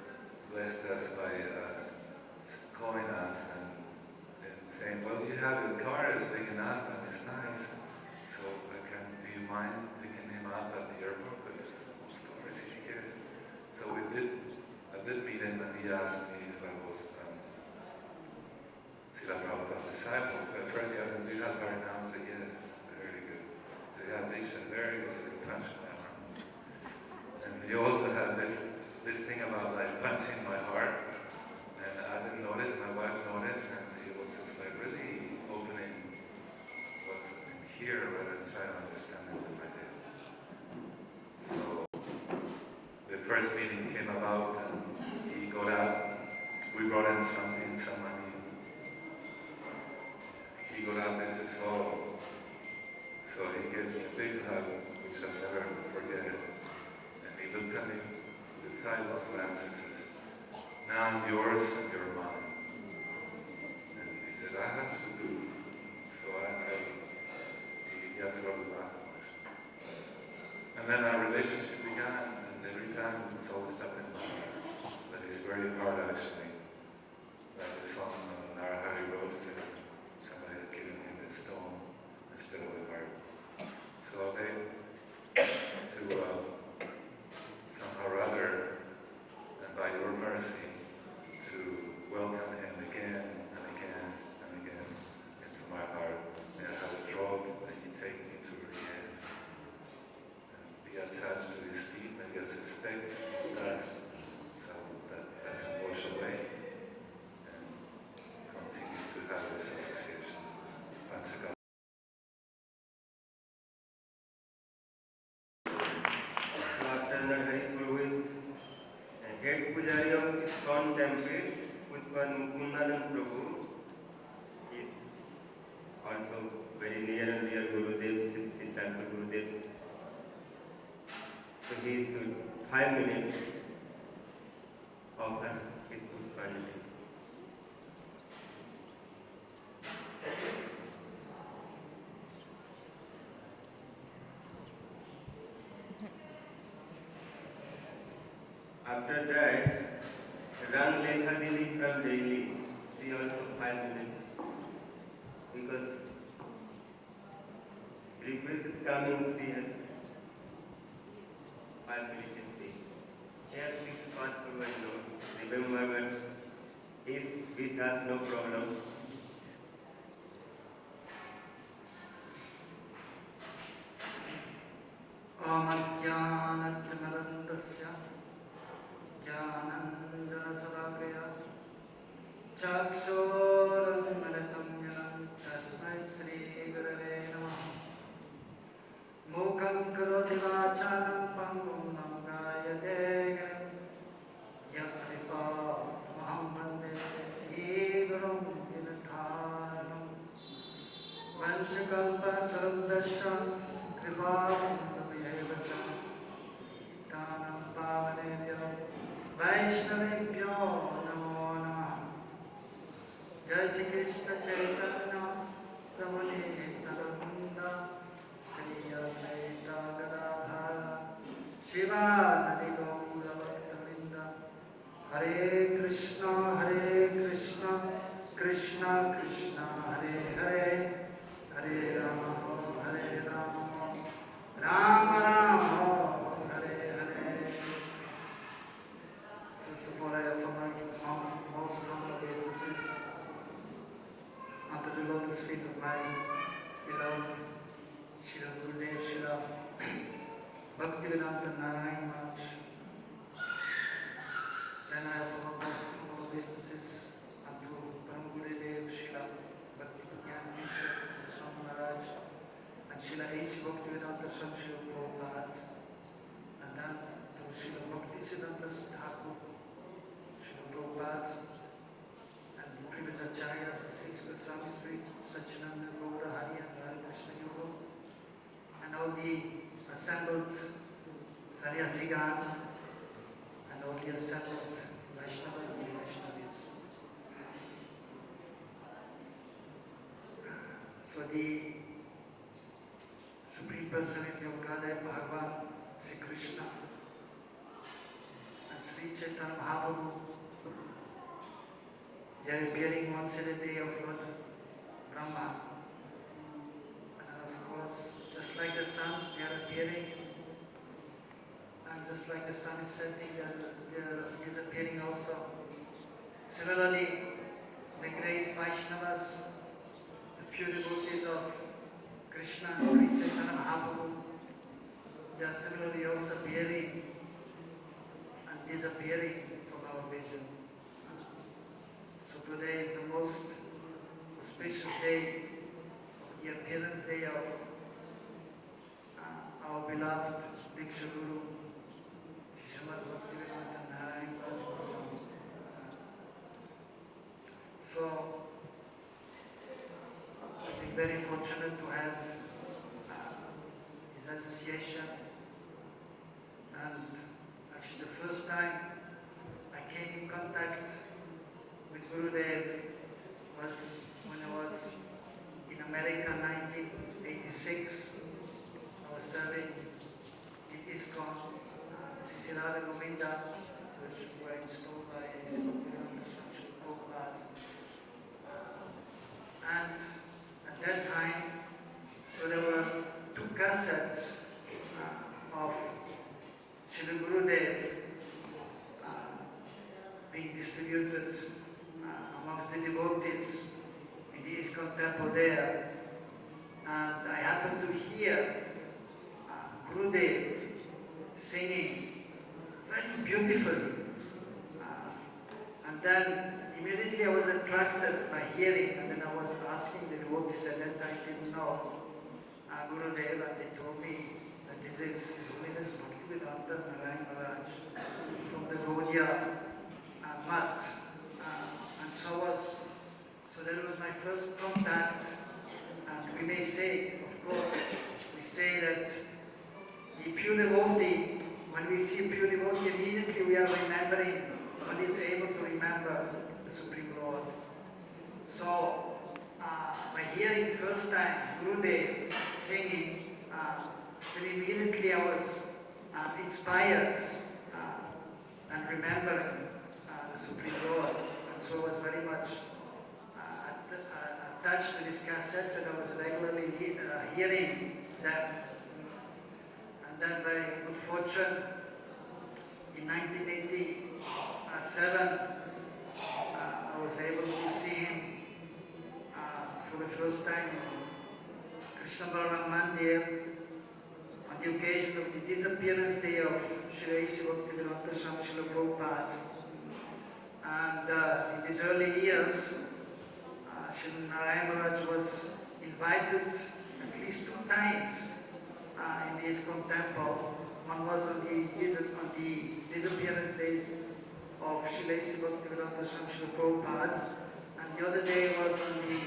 blessed us by calling us and saying, well, you have a car, it's big enough and it's nice, so do you mind picking him up at the airport? Of course he cares. So I did meet him, and he asked me if I was Srila Prabhupada's disciple. At first he asked me, do you have Harinam? I said, yes, very good. So he had Diksha there, he was a good punch my arm. And he also had this thing about like punching my heart, and I didn't notice, my wife noticed, and he was just like really opening what's in here rather than trying to understand it with my head. So the first meeting came about, and he got out, we brought in some money. He got out and says, oh, so he gave me a big hug, which I'll never forget it. And he looked at me with the sidewalk glance and says, now I'm yours and you're mine. And he said, I have to do. So he had to go to the bathroom. And then our relationship began, and every time it's always stuck in my mind. But it's very hard actually. Like the song Narayan wrote says, somebody had given him a stone instead of a heart. So they, to somehow or other, and by your mercy, to welcome him again and again and again into my heart. May I have a drop that you take me to where he is. has to be steep and gets his stick, does. So that doesn't wash away and continue to have this association. Panchaka. So after Narayan Prabhu is head pujari of ISKCON temple, Pushpan Mukundanan Prabhu is also very near and dear Gurudev's disciple Gurudev. So he should 5 minutes offer his Pushpanjali. After that, Rang Lekha Dili from Delhi, she also 5 minutes. Because request is coming, she has 5 minutes to speak. Here, please pass through and note. Remember that is with us, no problem. Amadhyanatmanandasya Jnanandanasavagaya Chakshorunmalatam yanam Tasmai Sri Gurave Namah Mukam karoti vachanam pangum namgayate Yakripa maham vande Sri Gurum dinatharam Vanchakalpa tarubhashta Kripa sindhuvayevata Tanam pavanebhyo Vaishnavebhyo namo namah Jai Shri Krishna Chaitanya Prabhu Nityananda Sri Advaita Gadadhara Shivasadi Gaura Bhaktavinda Hare Krishna Krishna Krishna Hare Hare Hare Rama Rama Rama Hare Hare. First of all, I offer my most humble obeisances unto the lotus feet of my beloved Srila Gurudev Srila Bhaktivedanta Narayan Maharaj. Then I offer my most humble obeisances unto Param Gurudev Srila Bhakti-Tv Maharaj and Srila A.C. Bhaktivedanta Swami Srila Prabhupada, and then to Srila Bhaktisiddhanta Thakur Srila Prabhupada, and the previous acharyas, the six Goswami Sri Satchidananda Gaura Hari and Hare Krishna Yoga, and all the assembled Sannyasigan, and all the assembled Vaishnavas and Vaishnavis. So the Supreme Personality of Godhead, Bhagavan, Sri Krishna, and Sri Chaitanya Mahaprabhu, they are appearing once in a day of Lord Brahma. And of course, just like the sun, they are appearing. And just like the sun is setting, he is appearing also. Similarly, the great Vaishnavas, the pure devotees of Krishna and Sri Chaitanya Mahaprabhu, they are similarly also appearing and disappearing from our vision. So today is the most auspicious day, the appearance day of our beloved Diksha Guru, Srimad Bhaktivedanta Narayan Maharaj. So, I've been very fortunate to have his association, and actually the first time I came in contact with Gurudev was when I was in America in 1986. I was serving in ISKCON, Srila Govinda, which were installed by Prabhupada. And at that time, so there were 2 cassettes of Srila Gurudev being distributed amongst the devotees in the ISKCON temple there. And I happened to hear Gurudev singing very beautifully. And then immediately I was attracted by hearing, and then I was asking the devotees, and then I didn't know Gurudev, and they told me that this is His Holiness Bhakti-Vedanta Narayan Maharaj from the Gaudiya Math. And so that was my first contact. And we may say, of course, we say that the pure devotee, when we see a pure devotee, immediately we are remembering, one is able to remember the Supreme Lord. So, by hearing first time Gurudev singing, then immediately I was inspired and remembering the Supreme Lord. And so I was very much attached to these cassettes, and I was regularly hearing them. And then by good fortune, in 1987, I was able to see him for the first time in Krishna Balaram Mandir on the occasion of the disappearance day of Srila Bhaktivedanta Swami Srila Prabhupada. And in these early years, Srila Narayan Maharaj was invited at least 2 times in the ISKCON temple. One was on the disappearance days of Srila Bhaktivedanta Swami Srila Prabhupada, and the other day was on the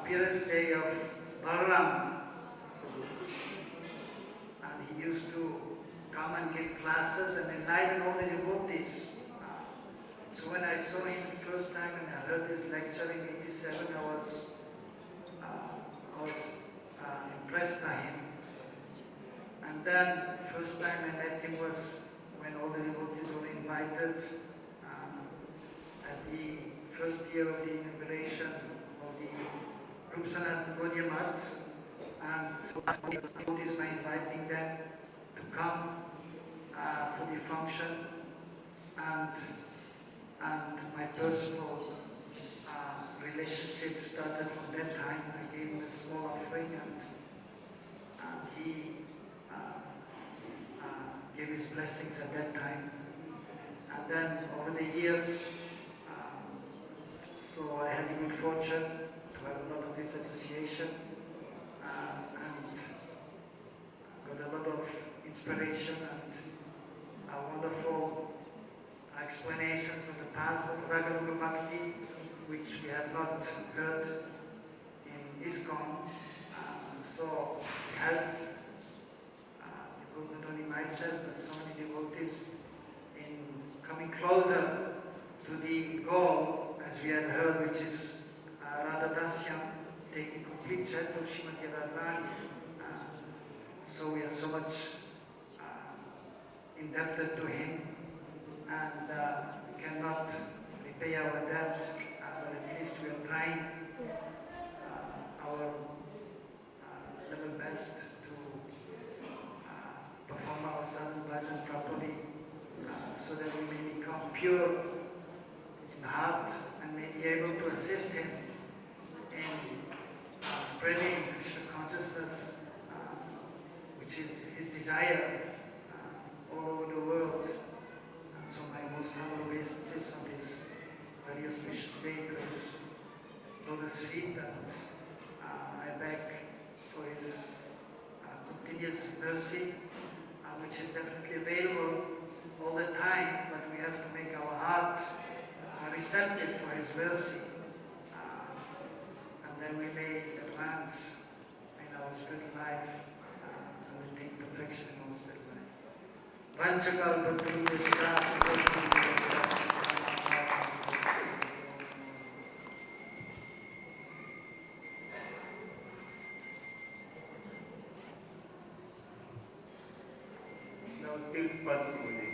appearance day of Balaram. And he used to come and give classes and enlighten all the devotees. So when I saw him the first time and I heard his lecture in 1987, I was impressed by him. And then first time I met him was when all the devotees were invited at the first year of the inauguration of the Rupa Sanatana Gaudiya Math, and the devotees were inviting them to come for the function, and my personal relationship started from that time. I gave him a small offering, and he gave his blessings at that time. And then over the years, so I had the good fortune to have a lot of this association, and got a lot of inspiration and wonderful explanations of the path of Raganuga Bhakti, which we have not heard in ISKCON. So it helped, because not only myself but so many devotees in coming closer to the goal, as we have heard, which is Radha Dasyam, taking complete charge of Srimati Radharani. So we are so much indebted to him, and we cannot repay our debt, but at least we are trying our level best to perform our sadhana bhajan properly, so that we may become pure in heart and may be able to assist him in spreading Krishna consciousness, which is his desire all over the world. And so my most humble obeisances on this very auspicious day to his lotus feet, and I beg for his continuous mercy, which is definitely available all the time, but we have to make our heart receptive for his mercy, and then we may advance in our spiritual life and attain perfection in our spiritual life. Now, till first Puja.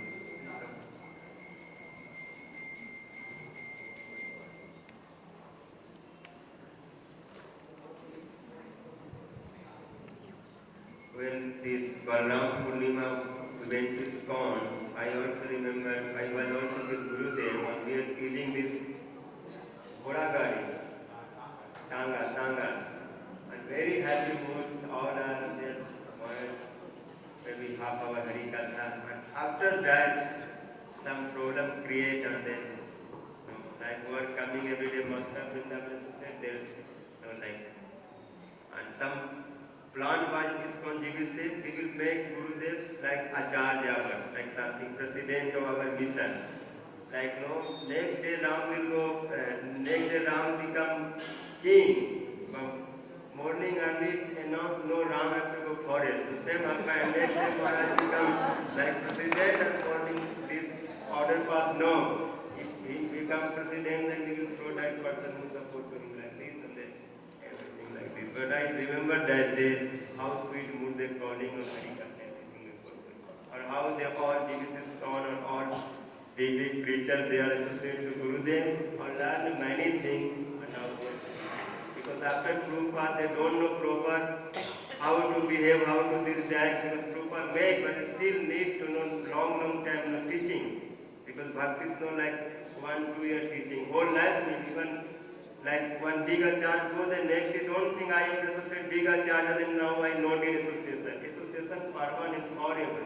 When this Balaram Purnima event is gone, I also remember I was also with Gurudev and we were feeling this Gadi, Tanga, and very happy moods, all are there, maybe half hour Hari Katha. But after that, some problem create and then, like who are coming every day, Master Vrindavan said there, like, and some plan was misconjugation, we will make Gurudev like Acharya, like something, president of our mission. Like no, next day Ram will go, next day Ram become king. But morning early announce no Ram have to go forest. So same happened, next day Maharaj become like president and morning this order pass no. If he become president then we will throw that person who support to him like this and then everything like this. But I remember that day how sweet mood they calling of Hari Katha, everything or how they all Jesus on or all big preachers, they are associated to Gurudev or learn many things and how they, because after Prabhupada they don't know proper how to behave, how to this, that, because Prabhupada make, but still need to know long time of teaching. Because Bhakti is not like 1-2 year teaching, whole life, even like one big acharya go, the next you don't think I am associated big acharya, then now I know the association. Association permanent forever.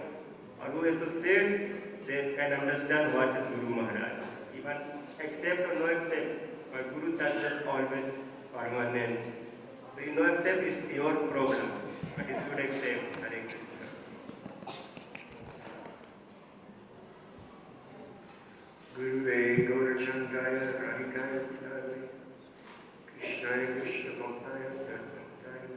Or who associate, they can understand what is Guru Maharaj. Even accept or no accept, but Guru touch is always permanent. So you no accept is your problem, but you should accept. Hare Krishna. Guruvaya Gaurachandaya Radhikaya Tadvi Krishnaya Krishna Bhaktaya Tadvaktaya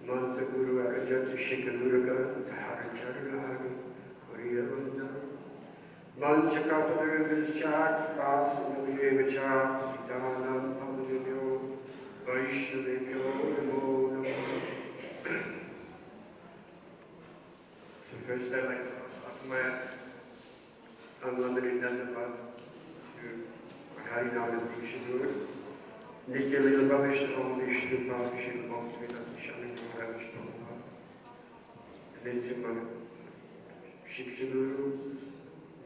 Manta Guru Arajat Shikha Muruga Tahara Charanahari Koriya Vanda Mancha Kapadara Vischak Pasanavye Vichak Vidanam Pamadivyo Vaishnavyo Namo Namo. So first I'd like to offer my unlimited Dhanavad to Harinada Diksha Guru. Nitya Lila Bhavishna Om Vishnu Bhavishna Om Svedanta Shami Maharaj Prabhupada. And then to my Shiksha Guru,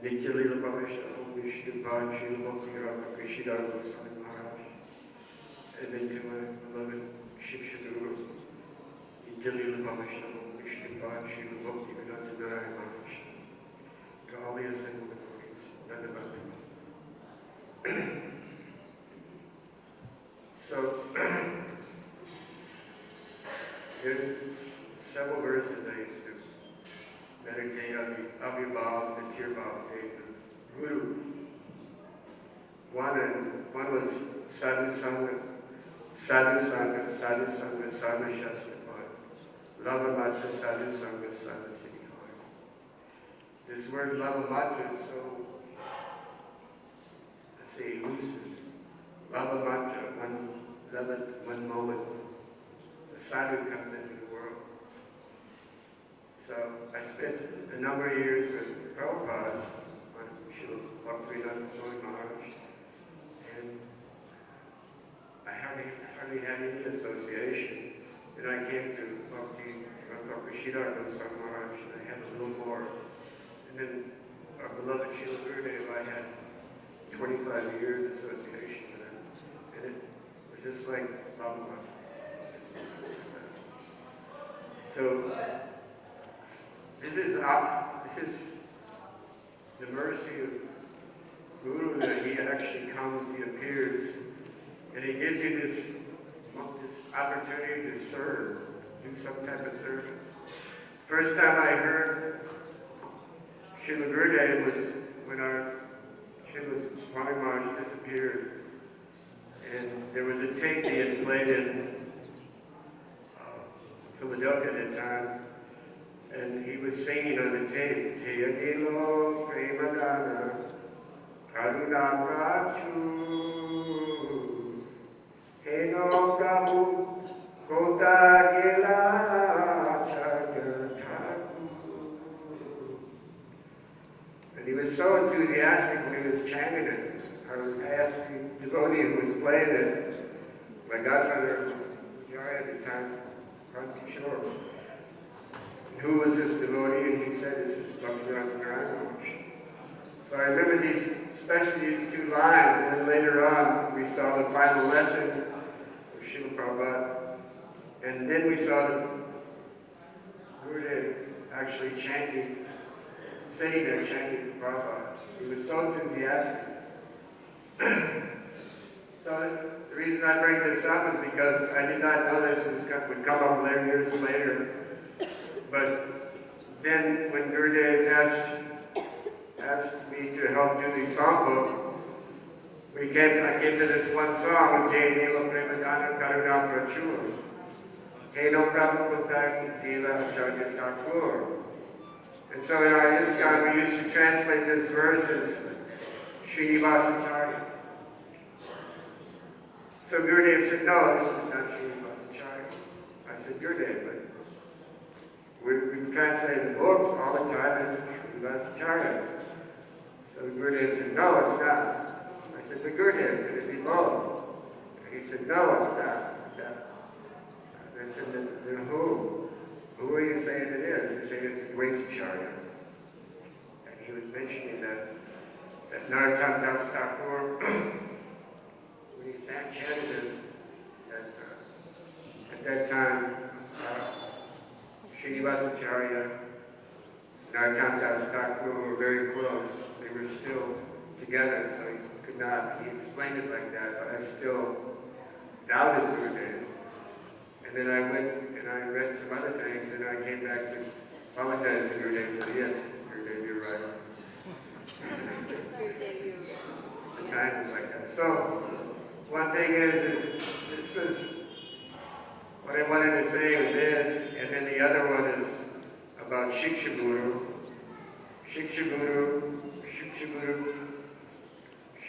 Nitya Lila Bhavishna Om Vishnu Bhavishna Om Svedanta Krishidar Goswami Maharaj. And then to my beloved Shiksha Guru, Nitya Lila Bhavishna Om Vishnu Bhavishna Om Svedanta Narayan Maharaj. To all the assembled devotees, Dhanavad. So, there's several verses I used to meditate on the Abhibhav and Tirabhav days of Guru. One was Sadhu Sangha, Sadhu Sangha, Sadhu Sangha, Sadhu Shastra Bhav. Lavamatra, Sadhu Sangha, Sadhu Siddhi Bhav. This word Lavamatra is so, let's say, elusive. Lavamatra, one moment, the sadhu comes into the world. So I spent a number of years with Prabhupada on Srila Bhakti.Tv Maharaj, and I hardly had any association. Then I came to Bhakti Sridhar Goswami Maharaj, and I had a little more. And then our beloved Srila Gurudev, I had 25 years association. And it was just like Bhagavad. So this is the mercy of Guru, that he actually comes, he appears, and he gives you this opportunity to serve, do some type of service. First time I heard Srila Gurudev was when our Srila Swami Maharaj disappeared. And there was a tape he had played in Philadelphia at that time, and he was singing on the tape, Jaya Gilo Premadana Karuna Prachu Heno Prabhu Kota Gila Chagathaku. And he was so enthusiastic when he was chanting it. I asked the devotee who was playing it, my godfather was Jaya at the time, Kranti Shore. Who was this devotee? And he said, this is Bhaktivedanta Narayan. So I remember especially these two lines, and then later on we saw the final lesson of Srila Prabhupada. And then we saw actually chanting, sitting there chanting to Prabhupada. He was so enthusiastic. So the reason I bring this up is because I did not know this would come up later, years later. But then when Gurudev asked me to help do the songbook, I came to this one song of Jai Nila Premadana Karuna Prachur. Hey no Prabhupada Dila Acharya Thakur. And so in our ISKCON we used to translate this verse as Srinivasacharya. So Gurudev said, no, this is not Srinivasacharya. I said, Gurudev, but we translate the books all the time as Srinivasacharya. So Gurudev said, no, it's not. I said, but Gurudev, could it be both? He said, no, it's not. I said, then who? Who are you saying it is? He said, it's Dvaitacharya. And he was mentioning that Narayan Das Thakur, when he chanted this, at that time, Srinivasacharya, Narayan Das Thakur were very close. They were still together, so he could not, he explained it like that, but I still doubted Gurudev. And then I went and I read some other things, and I came back to apologize to Gurudev and said, yes, Gurudev, you're right. The time was like that. So, one thing is this was what I wanted to say with this, and then the other one is about Shiksha Guru. Shiksha Guru, Shiksha Guru,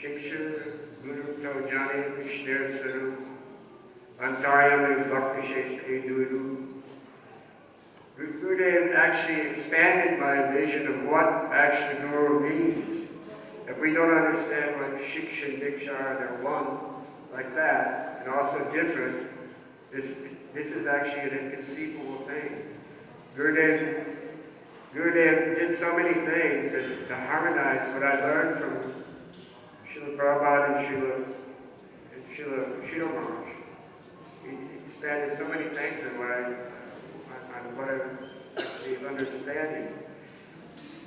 Shiksha Guru Tojani Vishner Saru. Antaryam Bhakti Guru. Gurudev actually expanded my vision of what actually Guru means. If we don't understand what Shiksha and Diksha are, they're one, like that, and also different, this is actually an inconceivable thing. Gurudev did so many things to harmonize what I learned from Srila Prabhupada and Srila Maharaj. He expanded so many things on what I was actually understanding.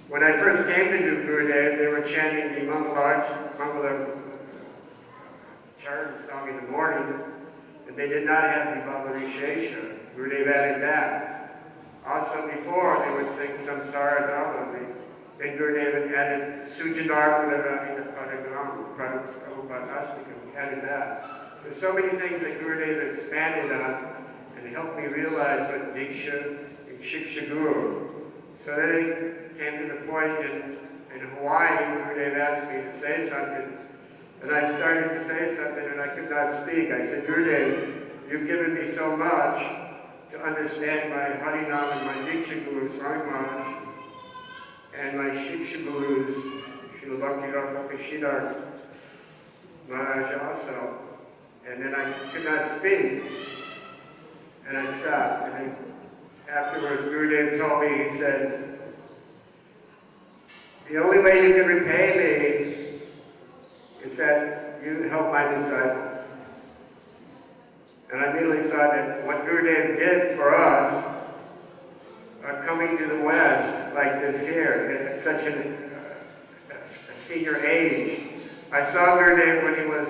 When I first came to do Gurudev, they were chanting the Mangala Charan song in the morning, and they did not have the Bhavarishesha. Gurudev added that. Also before, they would sing some Saradava. Then Gurudev added Sujadar Pradavina Padagam, Prabhupadastikam, added that. There's so many things that Gurudev expanded on and helped me realize what Diksha and Shiksha Guru. So then it came to the point in Hawaii, Gurudev asked me to say something, and I started to say something and I could not speak. I said, Gurudev, you've given me so much to understand my Harinam and my Diksha Gurus, Swami Maharaj, and my Shiksha Gurus, Srila Bhakti Kashidhar Maharaja also. And then I could not speak, and I stopped. And then afterwards, Gurudev told me, he said, the only way you can repay me is that you help my disciples. And I immediately thought that what Gurudev did for us, coming to the West like this here, at such a senior age. I saw Gurudev when he was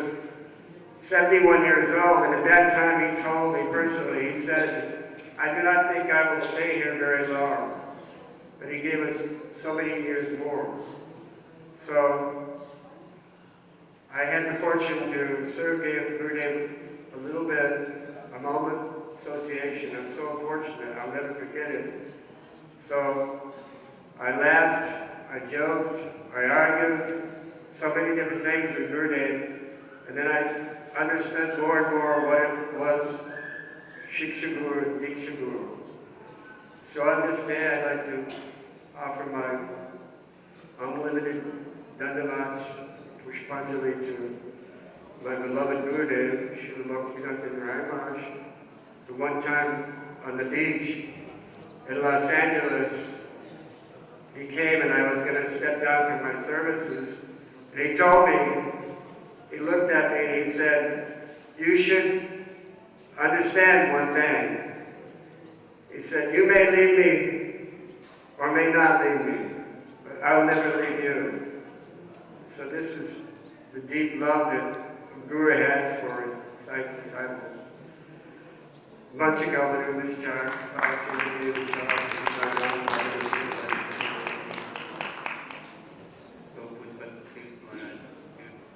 71 years old, and at that time he told me personally, he said, I do not think I will stay here very long. But he gave us so many years more. So I had the fortune to serve Gurudev a little bit, a moment association. I'm so fortunate, I'll never forget it. So I laughed, I joked, I argued, so many different things with Gurudev, and then I understood more and more what it was Shiksha Guru and Diksha Guru. So on this day, I'd like to offer my unlimited dandavats, pushpanjali to my beloved Gurudev, Srila Bhakti Narayan Maharaj, who one time on the beach in Los Angeles, he came and I was going to step down from my services, and he told me, he looked at me and he said, you should understand one thing. He said, you may leave me or may not leave me, but I will never leave you. So this is the deep love that the Guru has for his disciples. Vanchikal Vishjar, So PureBhakti Maharaj,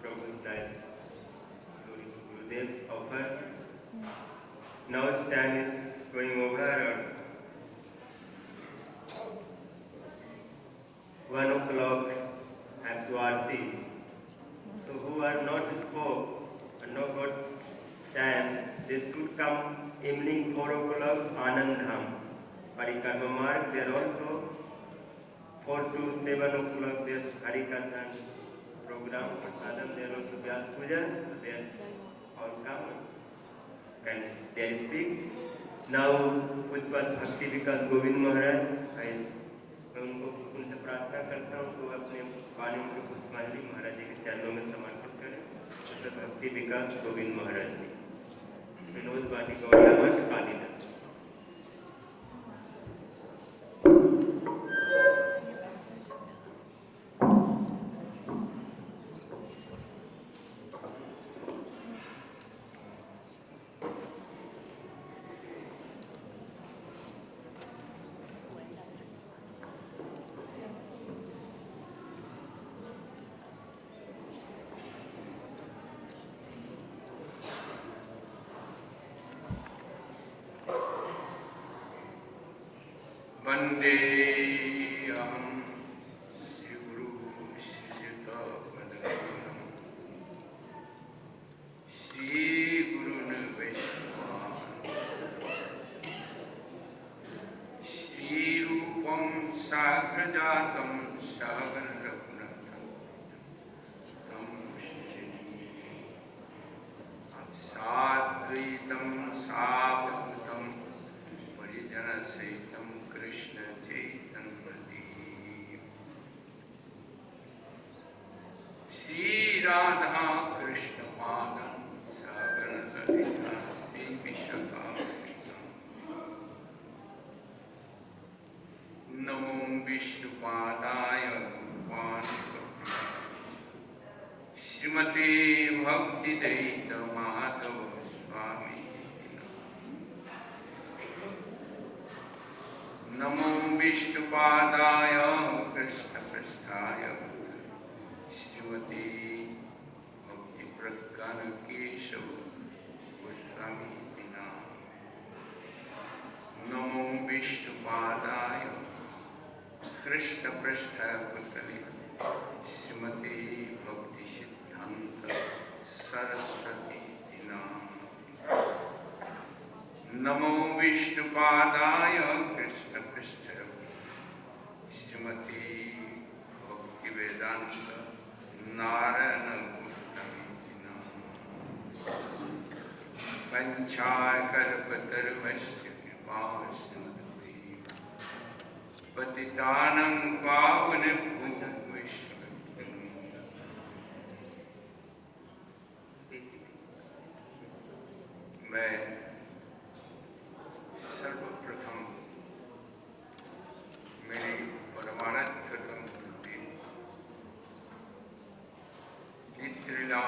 Prabhu's life, glory to Gurudev, offer. Now his time is going over. 1 o'clock have to Aarti. So who are not spoke and not got time, they should come evening 4 o'clock Anand Dham. Parikarma mark, there also 4 to 7 o'clock there Harikathan program. Adam there also Vyasa Puja, so they all come and they speak. Now PureBhakti विकास गोविंद महाराज, मैं उनसे प्रार्थना करता हूँ कि वो अपने वाणी के पुष्पांजलि महाराज जी के चरणों में समर्पित करें। PureBhakti विकास गोविंद महाराज जी, विनोद वाणी गौरव कालीदा। वंदे अहम श्री गुरु श्रीयुत पदकमलम श्री गुरुन् वैष्णवान् श्री रूपं साग्रजातं सहगण रघुनाथं तं साद्वैतं सावधूतं परिजनसहितं कृष्ण चैतन्य श्री राधा कृष्ण पादं सागण ललिता श्री विशाखान्वितं नमो विष्णुपादाय श्रीमते भक्तिवेदान्त माधव स्वामी नमो विष्णुपादाय कृष्णपृष्ठाय श्रीमती भक्तिप्रज्ञान केशव गोस्वामी नमो विष्णुपादाय कृष्णपृष्ठाय श्रीमती भक्तिसिद्धान्त सरस्वती नमो विष्णुपादाय कृष्णपृष्ठाय श्रीमती भक्तिवेदांत नारायण पंचाकल्पतरुश्च कृपासिन्धुः पतितानां पावनेभ्यो वैष्णवेभ्यो मैं सर्वप्रथम मेरे परमानंद नित्रिला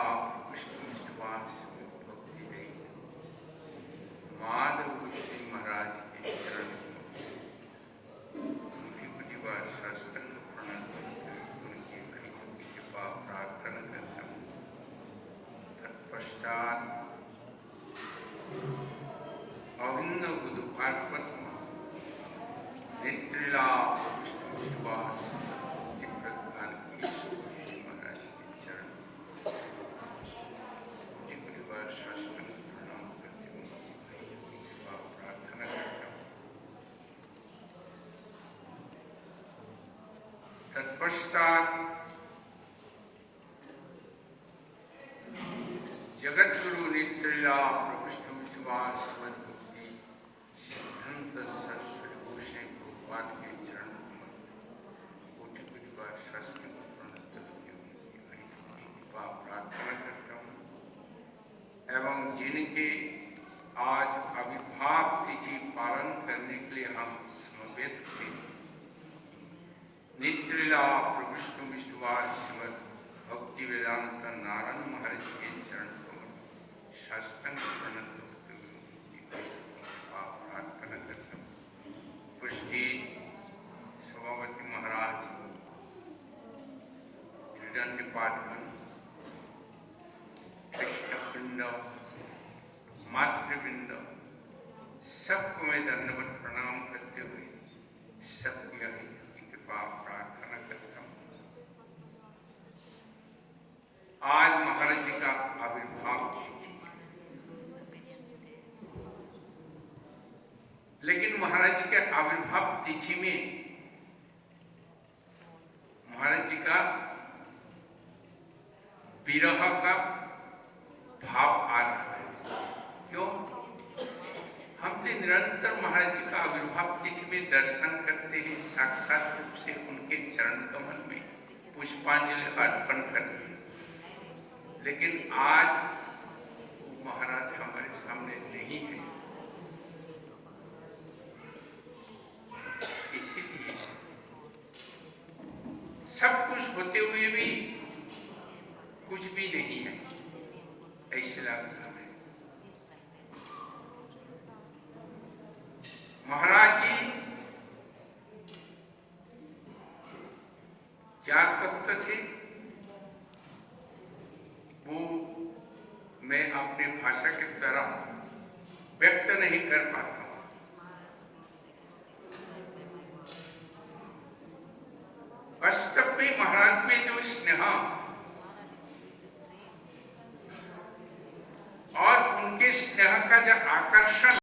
विष्णुवास भक्ति गई माधव श्री महाराज के चरण उनकी परिवार साष्टांग प्रणाम करके उनकी की कृपा प्रार्थना करता हूँ। तत्पश्चात अभिन्न बुधु पार्वत्म नित्रिला विष्णुवास के प्रज्ञान की श्री महाराज के चरण उनकी परिवार साष्टांग प्रणाम करते हुए कृपा प्रार्थना करता हूँ। तत्पश्चात जगत गुरु नित्रिला विष्णुवास भक्ति सिद्धांत सरस्वती गोसाई भगवान के चरण कोटि कोटि बार शास्त्र कृपा प्रार्थना करता हूँ एवं जिनके आज अभिभाव तिथि पालन करने के लिए हम समवेत थे नित्यलीला प्रविष्णु विष्णुवास श्रीमद भक्ति वेदांत नारायण महाराज के चरण कमल साष्टांग प्रणत प्रार्थना करता हूँ। पुष्टि सभापति महाराज, त्रिदंड पाटवन, कृष्णपिंड, मातृपिंड, सबको मैं दंडवत प्रणाम करते हुए सबकी की कृपा प्रार्थना करता हूँ। आज महाराज जी का आविर्भाव तिथि, लेकिन महाराज जी के आविर्भाव तिथि में महाराज जी का विरह का भाव आ रहा है। क्यों? हम तो निरंतर महाराज जी का आविर्भाव तिथि में दर्शन करते हैं, साक्षात रूप से उनके चरण कमल में पुष्पांजलि अर्पण करते हैं, लेकिन आज महाराज हमारे सामने नहीं है। इसीलिए सब कुछ होते हुए भी कुछ भी नहीं है, ऐसे लगता है। महाराज जी क्या तत्व थे वो मैं अपने भाषा के द्वारा व्यक्त नहीं कर पाता हूं। वास्तव में महाराज में जो स्नेह और उनके स्नेह का जो आकर्षण